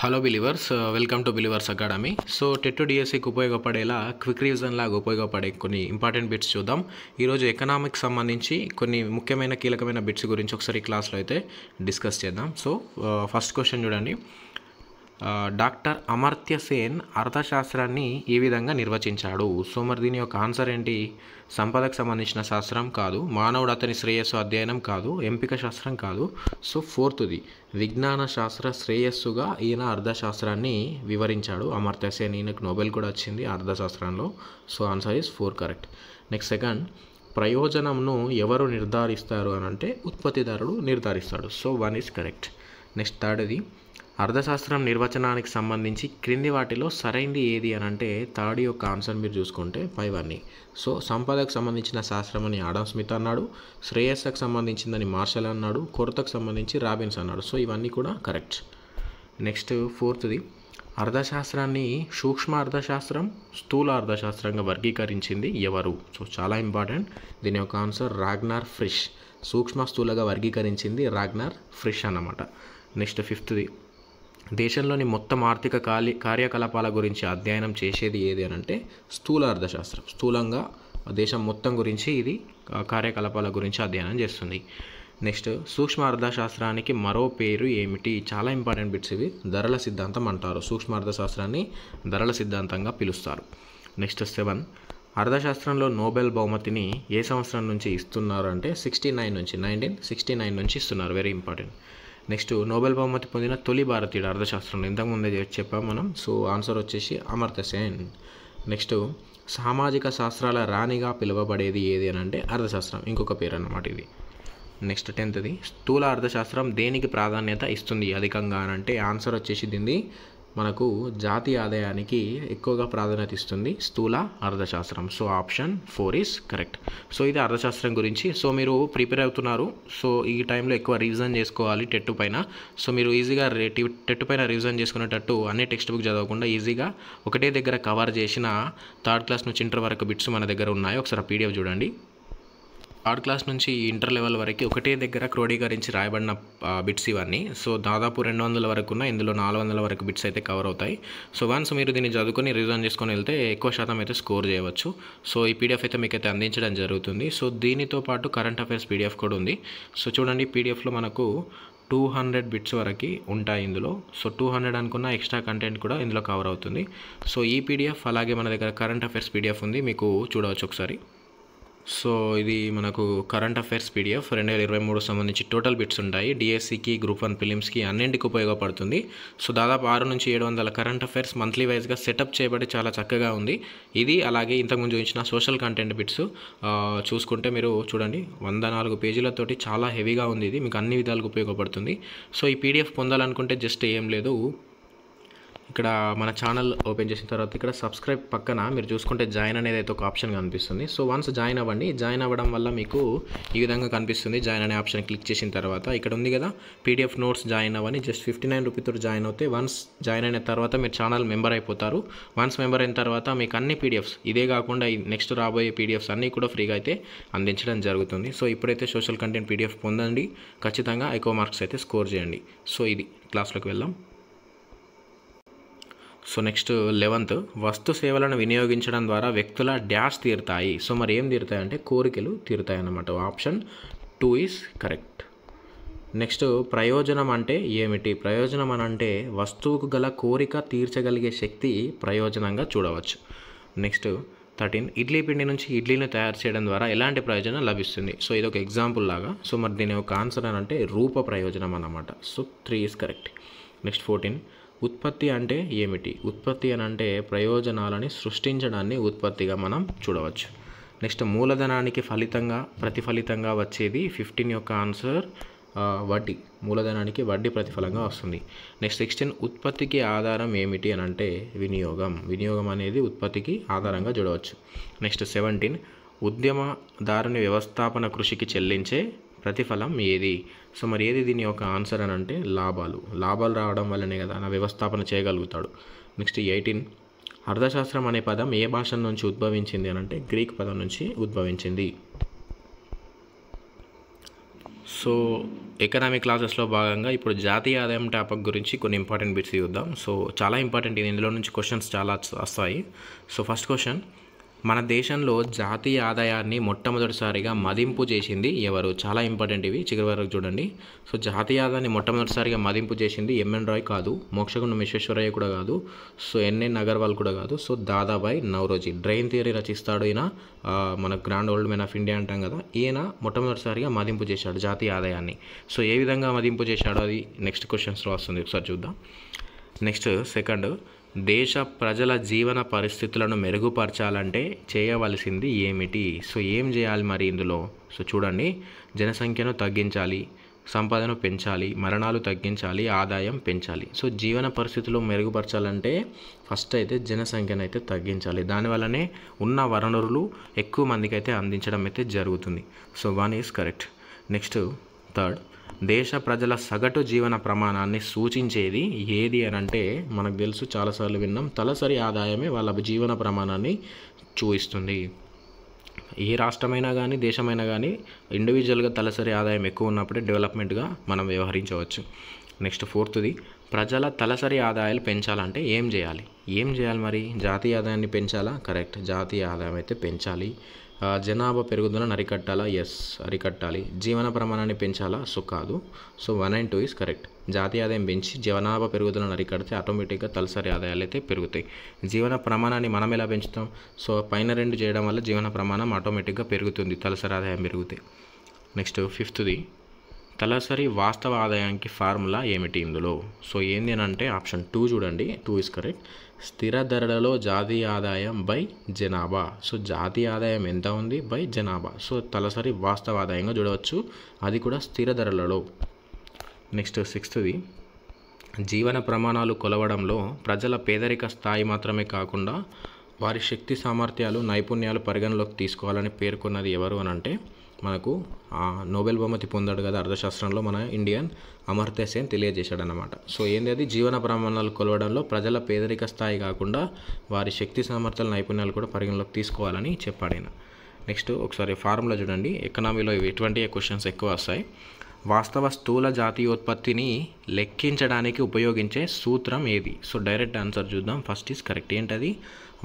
Hello believers, welcome to believers academy. So TET డిఎస్సికి ఉపయోగపడేలా quick revision లాగా ఉపయోగపడే కొన్ని ఇంపార్టెంట్ బిట్స్ చూద్దాం. ఈరోజు ఎకనామిక్స్ సంబంధించి కొన్ని ముఖ్యమైన కీలకమైన బిట్స్ గురించి ఒకసారి క్లాస్లో అయితే డిస్కస్ చేద్దాం. సో ఫస్ట్ క్వశ్చన్ చూడండి. డాక్టర్ అమర్త్య సేన్ అర్థశాస్త్రాన్ని ఈ విధంగా నిర్వచించాడు. సో మరి దీని యొక్క ఆన్సర్ ఏంటి? సంపదకు సంబంధించిన శాస్త్రం కాదు, మానవుడు అతని శ్రేయస్సు అధ్యయనం కాదు, ఎంపిక శాస్త్రం కాదు. సో ఫోర్త్ది విజ్ఞాన శాస్త్ర శ్రేయస్సుగా ఈయన అర్థశాస్త్రాన్ని వివరించాడు. అమర్త్య సేన్, ఈయనకు నోబెల్ కూడా వచ్చింది అర్థశాస్త్రంలో. So answer is 4 correct. Next second, ప్రయోజనంను ఎవరు నిర్ధారిస్తారు అని అంటే ఉత్పత్తిదారుడు నిర్ధారిస్తాడు. So 1 is correct. నెక్స్ట్ థర్డ్ది, అర్థశాస్త్రం నిర్వచనానికి సంబంధించి క్రింది వాటిలో సరైంది ఏది అని అంటే థర్డ్ యొక్క ఆన్సర్ మీరు చూసుకుంటే 5 అన్నీ. సో సంపదకు సంబంధించిన శాస్త్రం అని ఆడమ్ స్మిత్ అన్నాడు, శ్రేయస్సుకు సంబంధించిందని మార్షల్ అన్నాడు, కొరతకు సంబంధించి రాబిన్స్ అన్నాడు. సో ఇవన్నీ కూడా కరెక్ట్. నెక్స్ట్ ఫోర్త్ది, అర్థశాస్త్రాన్ని సూక్ష్మ అర్థశాస్త్రం, స్థూల అర్థశాస్త్రంగా వర్గీకరించింది ఎవరు? సో చాలా ఇంపార్టెంట్. దీని యొక్క ఆన్సర్ రాగ్నార్ ఫ్రిష్. సూక్ష్మ స్థూలగా వర్గీకరించింది రాగ్నార్ ఫ్రిష్ అన్నమాట. నెక్స్ట్ ఫిఫ్త్ది, దేశంలోని మొత్తం ఆర్థిక కార్యకలాపాల గురించి అధ్యయనం చేసేది ఏది అని అంటే స్థూల అర్థశాస్త్రం. స్థూలంగా దేశం మొత్తం గురించి ఇది కార్యకలాపాల గురించి అధ్యయనం చేస్తుంది. నెక్స్ట్ సూక్ష్మ అర్థశాస్త్రానికి మరో పేరు ఏమిటి? చాలా ఇంపార్టెంట్ బిట్స్ ఇవి. ధరల సిద్ధాంతం అంటారు. సూక్ష్మ అర్థశాస్త్రాన్ని ధరల సిద్ధాంతంగా పిలుస్తారు. నెక్స్ట్ 7, అర్థశాస్త్రంలో నోబెల్ బహుమతిని ఏ సంవత్సరం నుంచి ఇస్తున్నారు అంటే 1969 నుంచి ఇస్తున్నారు. Very important. నెక్స్ట్ నోబెల్ బహుమతి పొందిన తొలి భారతీయుడు అర్థశాస్త్రంలో ఇంతకుముందే చెప్పాం మనం. సో ఆన్సర్ వచ్చేసి అమర్త్య సేన్. నెక్స్ట్ సామాజిక శాస్త్రాల రాణిగా పిలువబడేది ఏది అని అంటే అర్థశాస్త్రం, ఇంకొక పేరు అన్నమాట ఇది. నెక్స్ట్ 10ది, స్థూల అర్థశాస్త్రం దేనికి ప్రాధాన్యత ఇస్తుంది అధికంగా అని అంటే ఆన్సర్ వచ్చేసి దీన్ని మనకు జాతీయ ఆదాయానికి ఎక్కువగా ప్రాధాన్యత ఇస్తుంది స్థూల అర్థశాస్త్రం. So option 4 is correct. So ఇది అర్థశాస్త్రం గురించి. సో మీరు ప్రిపేర్ అవుతున్నారు, సో ఈ టైంలో ఎక్కువ రివిజన్ చేసుకోవాలి టెట్ పైన. సో మీరు ఈజీగా టెట్ పైన రివిజన్ చేసుకునేటట్టు అన్ని టెక్స్ట్ బుక్ చదవకుండా ఈజీగా ఒకటే దగ్గర కవర్ చేసిన థర్డ్ క్లాస్ నుంచి ఇంటర్ వరకు బిట్స్ మన దగ్గర ఉన్నాయి. ఒకసారి పీడిఎఫ్ చూడండి. థర్డ్ క్లాస్ నుంచి ఇంటర్ లెవెల్ వరకు ఒకటే దగ్గర క్రోడీకరించి రాయబడిన బిట్స్ ఇవన్నీ. సో దాదాపు 200 వరకు ఉన్న ఇందులో 400 వరకు బిట్స్ అయితే కవర్ అవుతాయి. సో వన్స్ మీరు దీన్ని చదువుకొని రివిజన్ చేసుకొని వెళ్తే ఎక్కువ శాతం అయితే స్కోర్ చేయవచ్చు. సో ఈ పీడిఎఫ్ అయితే మీకు అయితే అందించడం జరుగుతుంది. సో దీనితో పాటు కరెంట్ అఫైర్స్ పీడిఎఫ్ కూడా ఉంది. సో చూడండి, పీడిఎఫ్లో మనకు 200 బిట్స్ వరకు ఉంటాయి ఇందులో. సో 200 అనుకున్న ఎక్స్ట్రా కంటెంట్ కూడా ఇందులో కవర్ అవుతుంది. సో ఈ పీడిఎఫ్ అలాగే మన దగ్గర కరెంట్ అఫైర్స్ పీడిఎఫ్ ఉంది, మీకు చూడవచ్చు ఒకసారి. సో ఇది మనకు కరెంట్ అఫైర్స్ పీడిఎఫ్ 2023 సంబంధించి టోటల్ బిట్స్ ఉంటాయి. డిఎస్సికి, గ్రూప్ 1 ప్రిలిమ్స్కి అన్నింటికి ఉపయోగపడుతుంది. సో దాదాపు 600 నుంచి 700 కరెంట్ అఫైర్స్ మంత్లీ వైజ్గా సెటప్ చేయబడి చాలా చక్కగా ఉంది ఇది. అలాగే ఇంతకుముందు చూపించిన సోషల్ కంటెంట్ బిట్స్ చూసుకుంటే మీరు చూడండి, 104 పేజీలతోటి చాలా హెవీగా ఉంది ఇది, మీకు అన్ని విధాలుగా ఉపయోగపడుతుంది. సో ఈ పీడిఎఫ్ పొందాలనుకుంటే జస్ట్ ఏం లేదు, ఇక్కడ మన ఛానల్ ఓపెన్ చేసిన తర్వాత ఇక్కడ సబ్స్క్రైబ్ పక్కన మీరు చూసుకుంటే జాయిన్ అనేది అయితే ఒక ఆప్షన్ కనిపిస్తుంది. సో వన్స్ జాయిన్ అవ్వండి. జాయిన్ అవ్వడం వల్ల మీకు ఈ విధంగా కనిపిస్తుంది. జాయిన్ అనే ఆప్షన్ క్లిక్ చేసిన తర్వాత ఇక్కడ ఉంది కదా పీడిఎఫ్ నోట్స్ జాయిన్ అవ్వని, జస్ట్ 59 రూపీతో జాయిన్ అవుతే వన్స్ జాయిన్ అయిన తర్వాత మీరు ఛానల్ మెంబర్ అయిపోతారు. వన్స్ మెంబర్ అయిన తర్వాత మీకు అన్ని పీడిఎఫ్స్ ఇదే కాకుండా నెక్స్ట్ రాబోయే పీడిఎఫ్స్ అన్నీ కూడా ఫ్రీగా అయితే అందించడం జరుగుతుంది. సో ఇప్పుడైతే సోషల్ కంటెంట్ పీడిఎఫ్ పొందండి, ఖచ్చితంగా ఎక్కువ మార్క్స్ అయితే స్కోర్ చేయండి. సో ఇది క్లాస్లోకి వెళ్దాం. సో నెక్స్ట్ 11th, వస్తు సేవలను వినియోగించడం ద్వారా వ్యక్తుల డ్యాష్ తీరుతాయి. సో మరి ఏం తీరుతాయి అంటే కోరికలు తీరుతాయి అన్నమాట. Option 2 is correct. నెక్స్ట్ ప్రయోజనం అంటే ఏమిటి? ప్రయోజనం అని అంటే వస్తువుకు గల కోరిక తీర్చగలిగే శక్తి ప్రయోజనంగా చూడవచ్చు. నెక్స్ట్ 13, ఇడ్లీ పిండి నుంచి ఇడ్లీని తయారు చేయడం ద్వారా ఎలాంటి ప్రయోజనం లభిస్తుంది? సో ఇది ఒక ఎగ్జాంపుల్ లాగా. సో మరి దీని యొక్క ఆన్సర్ అని అంటే రూప ప్రయోజనం అన్నమాట. So 3 is correct. నెక్స్ట్ 14, ఉత్పత్తి అంటే ఏమిటి? ఉత్పత్తి అని అంటే ప్రయోజనాలని సృష్టించడాన్ని ఉత్పత్తిగా మనం చూడవచ్చు. నెక్స్ట్ మూలధనానికి ప్రతిఫలితంగా వచ్చేది 15 యొక్క ఆన్సర్ వడ్డీ. మూలధనానికి వడ్డీ ప్రతిఫలంగా వస్తుంది. నెక్స్ట్ 16, ఉత్పత్తికి ఆధారం ఏమిటి అని అంటే వినియోగం. వినియోగం అనేది ఉత్పత్తికి ఆధారంగా చూడవచ్చు. నెక్స్ట్ 17, ఉద్యమదారుని వ్యవస్థాపన కృషికి చెల్లించే ప్రతిఫలం ఏది? సో మరి ఏది దీని యొక్క ఆన్సర్ అని అంటే లాభాలు రావడం వల్లనే కదా నా వ్యవస్థాపన చేయగలుగుతాడు. నెక్స్ట్ 18, అర్థశాస్త్రం అనే పదం ఏ భాష నుంచి ఉద్భవించింది అని అంటే గ్రీక్ పదం నుంచి ఉద్భవించింది. సో ఎకనామిక్ క్లాసెస్లో భాగంగా ఇప్పుడు జాతీయ ఆదాయం టాపిక్ గురించి కొన్ని ఇంపార్టెంట్ బిట్స్ చూద్దాం. సో చాలా ఇంపార్టెంట్ ఇది, ఇందులో నుంచి క్వశ్చన్స్ చాలా వస్తాయి. సో ఫస్ట్ క్వశ్చన్, మన దేశంలో జాతీయ ఆదాయాన్ని మొట్టమొదటిసారిగా మదింపు చేసింది ఎవరు? చాలా ఇంపార్టెంట్ ఇవి, చివరి వరకు చూడండి. సో జాతీయ ఆదాయాన్ని మొట్టమొదటిసారిగా మదింపు చేసింది ఎంఎన్ రాయ్ కాదు, మోక్షగుండం విశ్వేశ్వరయ్య కూడా కాదు, సో ఎన్ఎన్ అగర్వాల్ కూడా కాదు, so Dadabhai Naoroji. Drain theory రచిస్తాడు ఈయన, మన grand old men of India అంటాం కదా, ఈయన మొట్టమొదటిసారిగా మదింపు చేశాడు జాతీయ ఆదాయాన్ని. సో ఏ విధంగా మదింపు చేశాడో అది నెక్స్ట్ క్వశ్చన్స్లో వస్తుంది, ఒకసారి చూద్దాం. నెక్స్ట్ సెకండ్, దేశ ప్రజల జీవన పరిస్థితులను మెరుగుపరచాలంటే చేయవలసింది ఏమిటి? సో ఏం చేయాలి మరి ఇందులో? సో చూడండి, జనసంఖ్యను తగ్గించాలి, సంపదను పెంచాలి, మరణాలు తగ్గించాలి, ఆదాయం పెంచాలి. సో జీవన పరిస్థితులు మెరుగుపరచాలంటే ఫస్ట్ అయితే జనసంఖ్యను అయితే తగ్గించాలి, దానివల్లనే ఉన్న వనరులు ఎక్కువ మందికి అయితే అందించడం అయితే జరుగుతుంది. So 1 is correct. Next third, దేశ ప్రజల సగటు జీవన ప్రమాణాన్ని సూచించేది ఏది అని అంటే మనకు తెలుసు, చాలాసార్లు విన్నాం, తలసరి ఆదాయమే వాళ్ళ జీవన ప్రమాణాన్ని చూపిస్తుంది. ఏ రాష్ట్రమైనా కానీ దేశమైనా కానీ ఇండివిజువల్గా తలసరి ఆదాయం ఎక్కువ ఉన్నప్పుడే డెవలప్మెంట్గా మనం వ్యవహరించవచ్చు. నెక్స్ట్ ఫోర్త్ది, ప్రజల తలసరి ఆదాయాలు పెంచాలంటే ఏం చేయాలి మరి? జాతీయ ఆదాయాన్ని పెంచాలా? కరెక్ట్, జాతీయ ఆదాయం అయితే పెంచాలి. జనాభా పెరుగుదలను అరికట్టాలా? ఎస్, అరికట్టాలి. జీవన ప్రమాణాన్ని పెంచాలా? సో కాదు. So 1 and 2 is correct. జాతీయ ఆదాయం పెంచి జనాభా పెరుగుదలను అరికడితే ఆటోమేటిక్గా తలసరి ఆదాయాలు అయితే పెరుగుతాయి. జీవన ప్రమాణాన్ని మనం ఎలా పెంచుతాం? సో పైన 2 చేయడం వల్ల జీవన ప్రమాణం ఆటోమేటిక్గా పెరుగుతుంది, తలసరి ఆదాయం పెరుగుతాయి. నెక్స్ట్ ఫిఫ్త్ది, తలసరి వాస్తవ ఆదాయానికి ఫార్ములా ఏమిటి ఇందులో? సో ఏంది అని అంటే ఆప్షన్ 2 చూడండి, 2 ఈజ్ కరెక్ట్. స్థిర ధరలలో జాతీయ ఆదాయం బై జనాభా. సో జాతీయ ఆదాయం ఎంత ఉంది బై జనాభా. సో తలసరి వాస్తవ ఆదాయంగా చూడవచ్చు, అది కూడా స్థిర ధరలలో. నెక్స్ట్ సిక్స్త్ది, జీవన ప్రమాణాలు కొలవడంలో ప్రజల పేదరిక స్థాయి మాత్రమే కాకుండా వారి శక్తి సామర్థ్యాలు నైపుణ్యాలు పరిగణలోకి తీసుకోవాలని పేర్కొన్నది ఎవరు అని అంటే మనకు నోబెల్ బహుమతి పొందాడు కదా అర్థశాస్త్రంలో మన ఇండియన్ అమర్త్య సేన్ తెలియజేశాడు అన్నమాట. సో ఏంది అది? జీవన ప్రమాణాలు కొలవడంలో ప్రజల పేదరిక స్థాయి కాకుండా వారి శక్తి సామర్థ్యాల నైపుణ్యాలు కూడా పరిగణలోకి తీసుకోవాలని చెప్పాడు ఆయన. నెక్స్ట్ ఒకసారి ఫార్ములా చూడండి, ఎకనామీలో ఎటువంటి క్వశ్చన్స్ ఎక్కువ వస్తాయి. వాస్తవ స్థూల జాతీయోత్పత్తిని లెక్కించడానికి ఉపయోగించే సూత్రం ఏది? సో డైరెక్ట్ ఆన్సర్ చూద్దాం. First is correct. ఏంటది?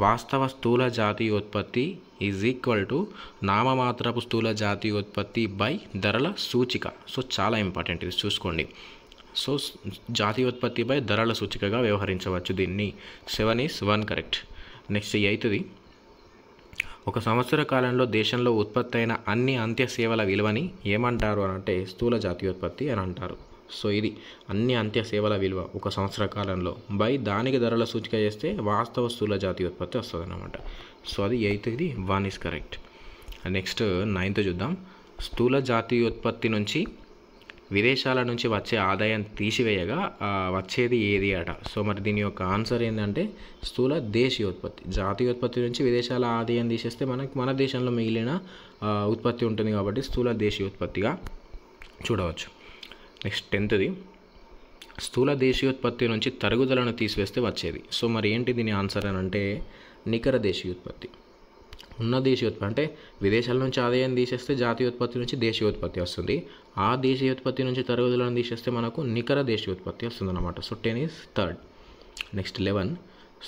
వాస్తవ స్థూల జాతీయోత్పత్తి ఈజ్ ఈక్వల్ టు నామమాత్రపు స్థూల జాతీయోత్పత్తి బై ధరల సూచిక. సో చాలా ఇంపార్టెంట్ ఇది, చూసుకోండి. సో జాతీయోత్పత్తి బై ధరల సూచికగా వ్యవహరించవచ్చు దీన్ని. 7 ఈజ్ 1 కరెక్ట్. నెక్స్ట్ 8ది, ఒక సంవత్సర కాలంలో దేశంలో ఉత్పత్తి అయిన అన్ని అంత్య సేవల విలువని ఏమంటారు అని అంటే స్థూల జాతీయోత్పత్తి అని అంటారు. సో ఇది అన్ని అంత్య సేవల విలువ ఒక సంవత్సర కాలంలో బై దానికి ధరల సూచిక చేస్తే వాస్తవ స్థూల జాతీయోత్పత్తి వస్తుంది అన్నమాట. సో అది 8ది, 1 ఈజ్ కరెక్ట్. నెక్స్ట్ 9th చూద్దాం. స్థూల జాతీయోత్పత్తి నుంచి విదేశాల నుంచి వచ్చే ఆదాయం తీసివేయగా వచ్చేది ఏది అట? సో మరి దీని యొక్క ఆన్సర్ ఏంటంటే స్థూల దేశీయోత్పత్తి. జాతీయోత్పత్తి నుంచి విదేశాల ఆదాయం తీసేస్తే మన దేశంలో మిగిలిన ఉత్పత్తి ఉంటుంది కాబట్టి స్థూల దేశీయోత్పత్తిగా చూడవచ్చు. నెక్స్ట్ 10th, స్థూల దేశీయోత్పత్తి నుంచి తరుగుదలను తీసివేస్తే వచ్చేది. సో మరి ఏంటి దీని ఆన్సర్ అని అంటే నికర దేశీయోత్పత్తి. ఉన్న దేశీయోత్పత్తి అంటే విదేశాల నుంచి ఆదాయం తీసేస్తే జాతీయోత్పత్తి నుంచి దేశీయోత్పత్తి వస్తుంది, ఆ దేశీయోత్పత్తి నుంచి తరుగుదలను తీసేస్తే మనకు నికర దేశీయోత్పత్తి వస్తుంది అన్నమాట. So 10 is third. నెక్స్ట్ 11,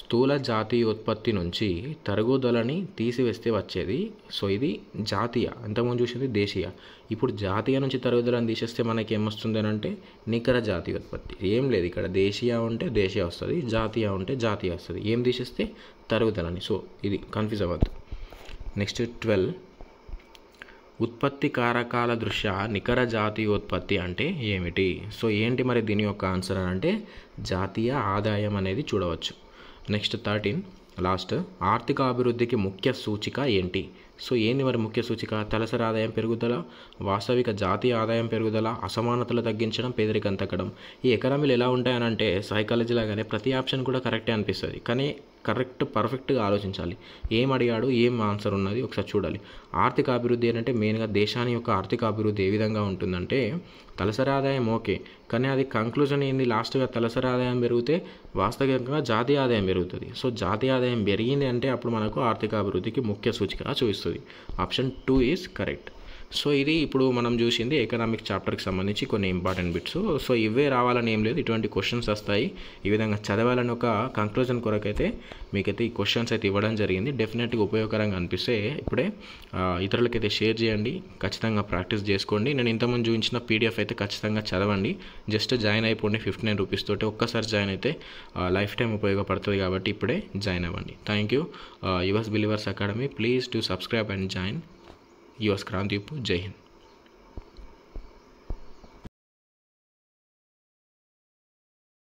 స్థూల జాతీయోత్పత్తి నుంచి తరుగుదలని తీసివేస్తే వచ్చేది. సో ఇది జాతీయ, అంతకుముందు చూసింది దేశీయ. ఇప్పుడు జాతీయ నుంచి తరుగుదలని తీసేస్తే మనకి ఏమొస్తుంది అని అంటే నికర జాతీయోత్పత్తి. ఏం లేదు ఇక్కడ, దేశీయ ఉంటే దేశీయ వస్తుంది, జాతీయ ఉంటే జాతీయ వస్తుంది. ఏం తీసేస్తే తరుగుదలని. సో ఇది కన్ఫ్యూజ్ అవ్వద్దు. నెక్స్ట్ 12, ఉత్పత్తి కారకాల దృష్ట్యా నికర జాతీయోత్పత్తి అంటే ఏమిటి? సో ఏంటి మరి దీని యొక్క ఆన్సర్ అని అంటే జాతీయ ఆదాయం అనేది చూడవచ్చు. నెక్స్ట్ 13, లాస్ట్, ఆర్థిక అభివృద్ధికి ముఖ్య సూచిక ఏంటి? సో ఏంది మరి ముఖ్య సూచిక? తలసరి ఆదాయం పెరుగుదల, వాస్తవిక జాతీయ ఆదాయం పెరుగుదల, అసమానతలు తగ్గించడం, పేదరికం తగ్గడం. ఈ ఎకనామీలు ఎలా ఉంటాయని అంటే సైకాలజీ లాగానే ప్రతి ఆప్షన్ కూడా కరెక్టే అనిపిస్తుంది, కానీ పర్ఫెక్ట్గా ఆలోచించాలి. ఏం అడిగాడు, ఏం ఆన్సర్ ఉన్నది ఒకసారి చూడాలి. ఆర్థిక అభివృద్ధి అంటే మెయిన్గా దేశాన్ని యొక్క ఆర్థిక అభివృద్ధి ఏ విధంగా ఉంటుందంటే తలసరి ఆదాయం ఓకే, కానీ అది కంక్లూజన్ ఏంది? లాస్ట్గా తలసరి ఆదాయం పెరిగితే వాస్తవికంగా జాతీయ ఆదాయం పెరుగుతుంది. సో జాతీయ ఆదాయం పెరిగింది అంటే అప్పుడు మనకు ఆర్థిక అభివృద్ధికి ముఖ్య సూచికగా చూపిస్తుంది. Option 2 is correct. సో ఇది ఇప్పుడు మనం చూసింది ఎకనామిక్ చాప్టర్కి సంబంధించి కొన్ని ఇంపార్టెంట్ బిట్స్. సో ఇవే రావాలని ఏం లేదు, ఇటువంటి క్వశ్చన్స్ వస్తాయి. ఈ విధంగా చదవాలని ఒక కంక్లూజన్ కొరకైతే మీకైతే ఈ క్వశ్చన్స్ అయితే ఇవ్వడం జరిగింది. డెఫినెట్గా ఉపయోగకరంగా అనిపిస్తే ఇప్పుడే ఇతరులకైతే షేర్ చేయండి, ఖచ్చితంగా ప్రాక్టీస్ చేసుకోండి. నేను ఇంతకుముందు చూపించిన పీడిఎఫ్ అయితే ఖచ్చితంగా చదవండి. జస్ట్ జాయిన్ అయిపోండి 59 రూపీస్ తోటి. ఒక్కసారి జాయిన్ అయితే లైఫ్ టైం ఉపయోగపడుతుంది కాబట్టి ఇప్పుడే జాయిన్ అవ్వండి. Thank you. Yours believers academy, please to subscribe and join. Yours క్రాంతిపు. జై హింద్.